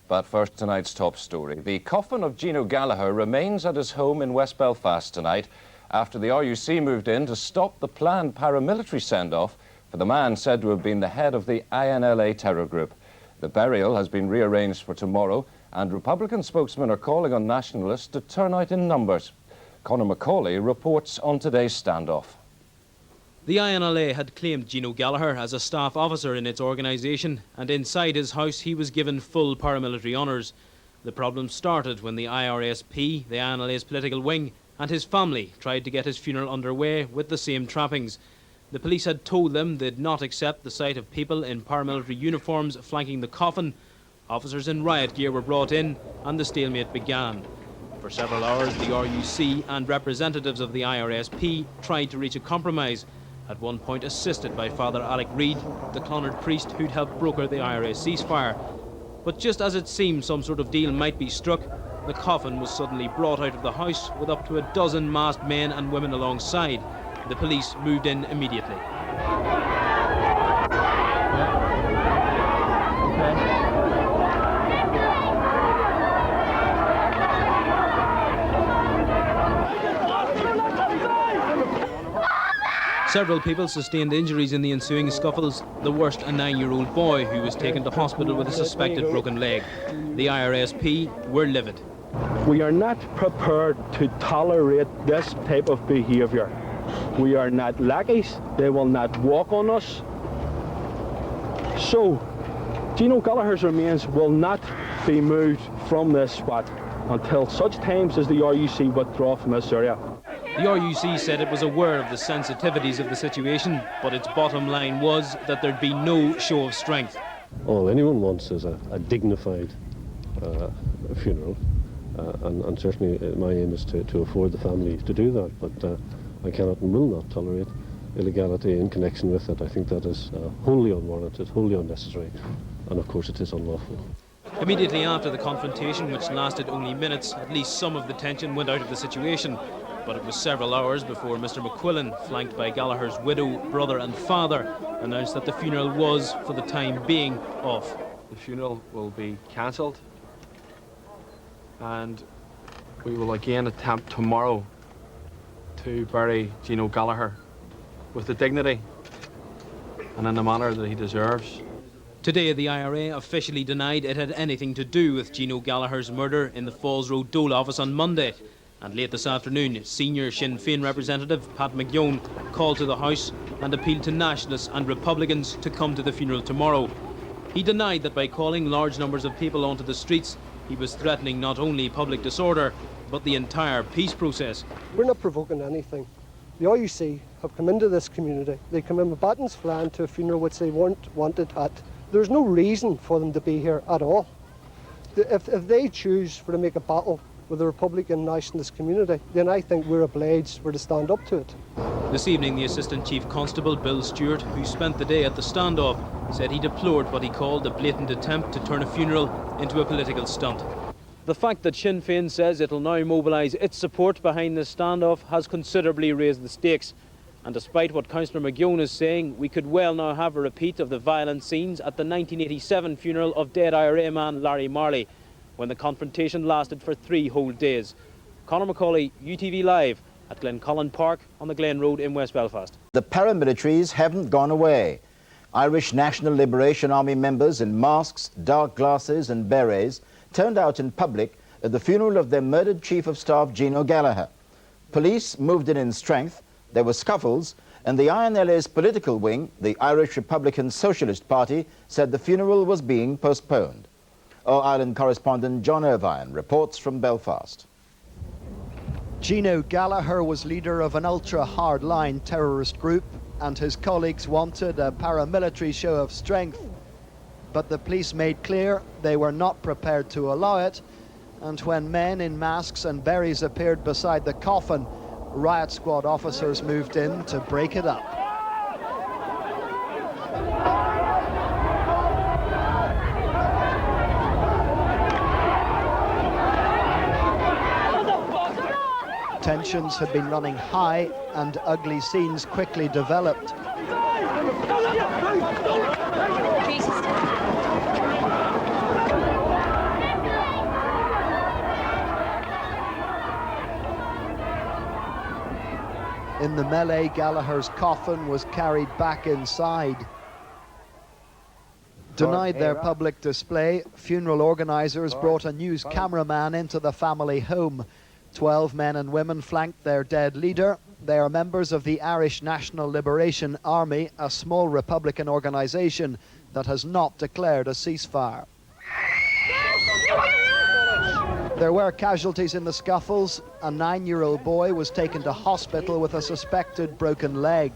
But first, tonight's top story. The coffin of Gino Gallagher remains at his home in West Belfast tonight after the RUC moved in to stop the planned paramilitary send-off for the man said to have been the head of the INLA terror group. The burial has been rearranged for tomorrow, and Republican spokesmen are calling on nationalists to turn out in numbers. Conor Macaulay reports on today's standoff. The INLA had claimed Gino Gallagher as a staff officer in its organisation, and inside his house he was given full paramilitary honours. The problem started when the IRSP, the INLA's political wing, and his family tried to get his funeral underway with the same trappings. The police had told them they'd not accept the sight of people in paramilitary uniforms flanking the coffin. Officers in riot gear were brought in and the stalemate began. For several hours the RUC and representatives of the IRSP tried to reach a compromise, at one point assisted by Father Alec Reid, the Clonard priest who'd helped broker the IRA ceasefire. But just as it seemed some sort of deal might be struck, the coffin was suddenly brought out of the house with up to a dozen masked men and women alongside. The police moved in immediately. Several people sustained injuries in the ensuing scuffles, the worst a 9-year-old boy who was taken to hospital with a suspected broken leg. The IRSP were livid. We are not prepared to tolerate this type of behaviour. We are not lackeys, they will not walk on us. So, Gino Gallagher's remains will not be moved from this spot until such times as the RUC withdraw from this area. The RUC said it was aware of the sensitivities of the situation, but its bottom line was that there'd be no show of strength. All anyone wants is a dignified funeral, and certainly my aim is to afford the family to do that, but I cannot and will not tolerate illegality in connection with it. I think that is wholly unwarranted, wholly unnecessary, and of course it is unlawful. Immediately after the confrontation, which lasted only minutes, at least some of the tension went out of the situation. But it was several hours before Mr. McQuillan, flanked by Gallagher's widow, brother and father, announced that the funeral was, for the time being, off. The funeral will be cancelled, and we will again attempt tomorrow to bury Gino Gallagher with the dignity and in the manner that he deserves. Today, the IRA officially denied it had anything to do with Gino Gallagher's murder in the Falls Road Dole office on Monday. And late this afternoon, senior Sinn Féin representative Pat McGeown called to the House and appealed to nationalists and Republicans to come to the funeral tomorrow. He denied that by calling large numbers of people onto the streets, he was threatening not only public disorder, but the entire peace process. We're not provoking anything. The RUC have come into this community. They come in with buttons flying to a funeral which they weren't wanted at. There's no reason for them to be here at all. If they choose to make a battle with the Republican nationalist community, then I think we're obliged to stand up to it. This evening, the Assistant Chief Constable, Bill Stewart, who spent the day at the standoff, said he deplored what he called a blatant attempt to turn a funeral into a political stunt. The fact that Sinn Féin says it'll now mobilise its support behind this standoff has considerably raised the stakes. And despite what Councillor McGeown is saying, we could well now have a repeat of the violent scenes at the 1987 funeral of dead IRA man Larry Marley, when the confrontation lasted for 3 whole days. Conor Macaulay, UTV Live at Glencullen Park on the Glen Road in West Belfast. The paramilitaries haven't gone away. Irish National Liberation Army members in masks, dark glasses and berets turned out in public at the funeral of their murdered Chief of Staff Gino Gallagher. Police moved in strength, there were scuffles, and the INLA's political wing, the Irish Republican Socialist Party, said the funeral was being postponed. Our Ireland correspondent John Irvine reports from Belfast. Gino Gallagher was leader of an ultra-hardline terrorist group, and his colleagues wanted a paramilitary show of strength. But the police made clear they were not prepared to allow it, and when men in masks and berets appeared beside the coffin, riot squad officers moved in to break it up. Tensions had been running high and ugly scenes quickly developed. In the melee, Gallagher's coffin was carried back inside. Denied their public display, funeral organisers brought a news cameraman into the family home. 12 men and women flanked their dead leader. They are members of the Irish National Liberation Army, a small Republican organisation that has not declared a ceasefire. There were casualties in the scuffles. A 9-year-old boy was taken to hospital with a suspected broken leg.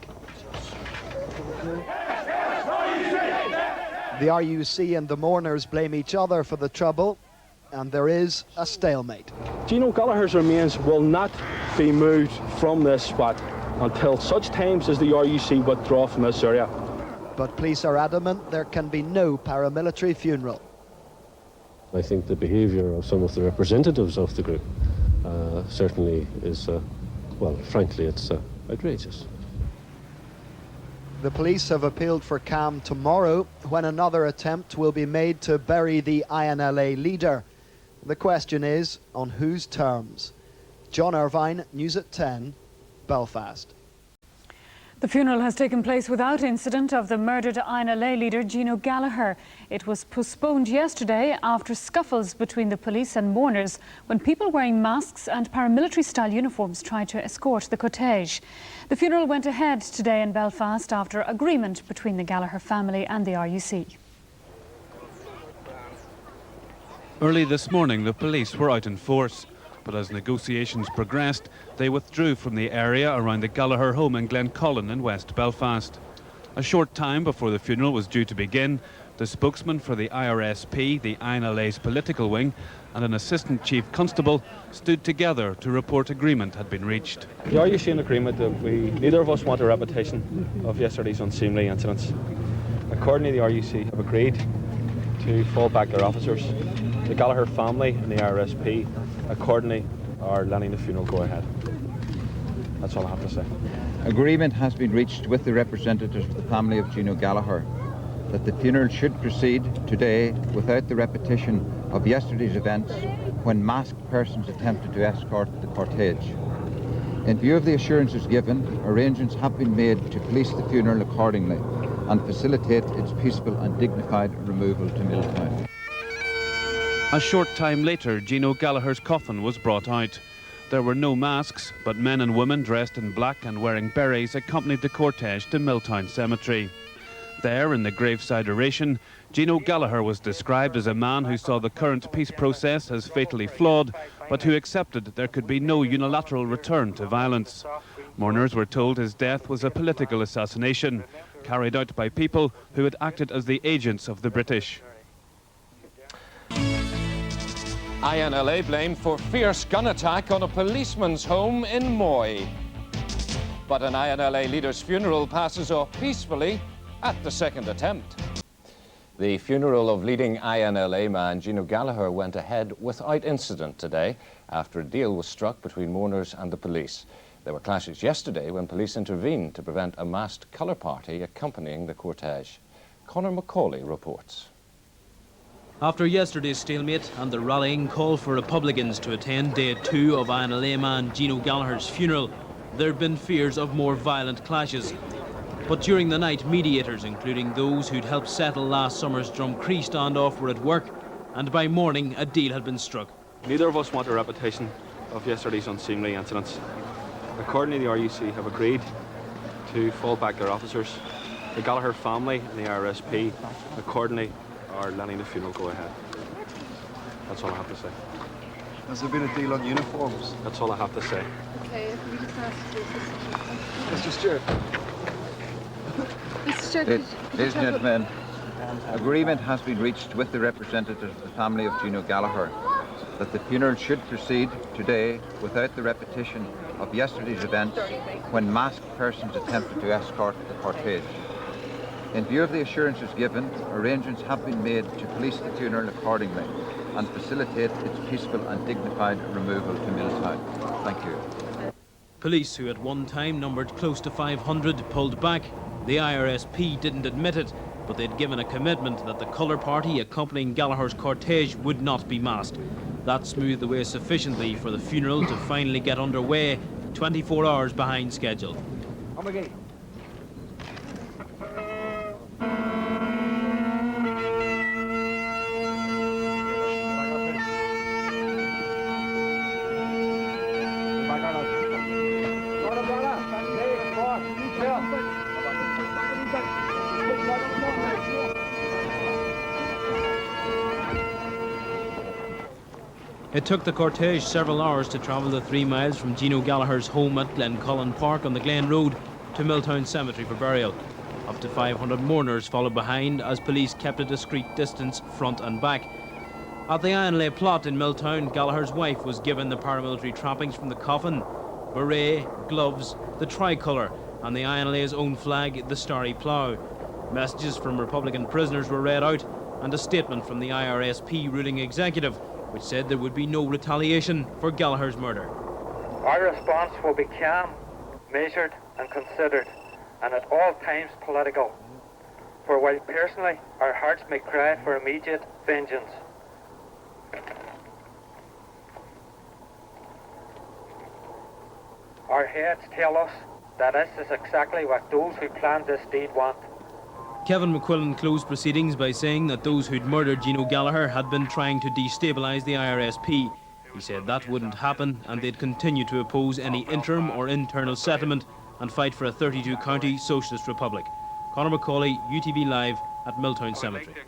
The RUC and the mourners blame each other for the trouble, and there is a stalemate. Gino Gallagher's remains will not be moved from this spot until such times as the RUC withdraw from this area. But police are adamant there can be no paramilitary funeral. I think the behaviour of some of the representatives of the group certainly is, well, frankly, it's outrageous. The police have appealed for calm tomorrow, when another attempt will be made to bury the INLA leader. The question is, on whose terms? John Irvine, News at 10, Belfast. The funeral has taken place without incident of the murdered INLA leader Gino Gallagher. It was postponed yesterday after scuffles between the police and mourners when people wearing masks and paramilitary-style uniforms tried to escort the cortege. The funeral went ahead today in Belfast after agreement between the Gallagher family and the RUC. Early this morning, the police were out in force. But as negotiations progressed, they withdrew from the area around the Gallagher home in Glencullen in West Belfast. A short time before the funeral was due to begin, the spokesman for the IRSP, the INLA's political wing, and an assistant chief constable stood together to report agreement had been reached. The RUC in agreement that neither of us want a repetition of yesterday's unseemly incidents. Accordingly, the RUC have agreed to fall back their officers. The Gallagher family and the IRSP accordingly are letting the funeral go ahead. That's all I have to say. Agreement has been reached with the representatives of the family of Gino Gallagher that the funeral should proceed today without the repetition of yesterday's events when masked persons attempted to escort the cortege. In view of the assurances given, arrangements have been made to police the funeral accordingly and facilitate its peaceful and dignified removal to Milltown. A short time later, Gino Gallagher's coffin was brought out. There were no masks, but men and women dressed in black and wearing berets accompanied the cortege to Milltown Cemetery. There, in the graveside oration, Gino Gallagher was described as a man who saw the current peace process as fatally flawed, but who accepted there could be no unilateral return to violence. Mourners were told his death was a political assassination, carried out by people who had acted as the agents of the British. INLA blamed for fierce gun attack on a policeman's home in Moy. But an INLA leader's funeral passes off peacefully at the second attempt. The funeral of leading INLA man Gino Gallagher went ahead without incident today after a deal was struck between mourners and the police. There were clashes yesterday when police intervened to prevent a masked colour party accompanying the cortege. Conor Macaulay reports. After yesterday's stalemate and the rallying call for Republicans to attend day 2 of INLA man Gino Gallagher's funeral, there have been fears of more violent clashes. But during the night, mediators, including those who'd helped settle last summer's Drumcree standoff, were at work, and by morning a deal had been struck. Neither of us want a repetition of yesterday's unseemly incidents. Accordingly, the RUC have agreed to fall back their officers. The Gallagher family and the IRSP accordingly are letting the funeral go ahead. That's all I have to say. Has there been a deal on uniforms? That's all I have to say. Okay, we just asked Mr. Stewart. Mr. Stewart, Ladies and gentlemen, agreement has been reached with the representatives of the family of Gino Gallagher that the funeral should proceed today without the repetition of yesterday's events when masked persons attempted to escort the cortege. In view of the assurances given, arrangements have been made to police the funeral accordingly and facilitate its peaceful and dignified removal to Milltown. Thank you. Police, who at one time numbered close to 500, pulled back. The IRSP didn't admit it, but they'd given a commitment that the colour party accompanying Gallagher's cortege would not be masked. That smoothed the way sufficiently for the funeral to finally get underway 24 hours behind schedule. It took the cortege several hours to travel the 3 miles from Gino Gallagher's home at Glencullen Park on the Glen Road to Milltown Cemetery for burial. Up to 500 mourners followed behind as police kept a discreet distance front and back. At the INLA plot in Milltown, Gallagher's wife was given the paramilitary trappings from the coffin, beret, gloves, the tricolour and the INLA's own flag, the Starry Plough. Messages from Republican prisoners were read out and a statement from the IRSP ruling executive which said there would be no retaliation for Gallagher's murder. Our response will be calm, measured and considered, and at all times political. For while personally our hearts may cry for immediate vengeance, our heads tell us that this is exactly what those who planned this deed want. Kevin McQuillan closed proceedings by saying that those who'd murdered Gino Gallagher had been trying to destabilise the IRSP. He said that wouldn't happen and they'd continue to oppose any interim or internal settlement and fight for a 32-county socialist republic. Conor McCauley, UTV Live at Milltown Cemetery.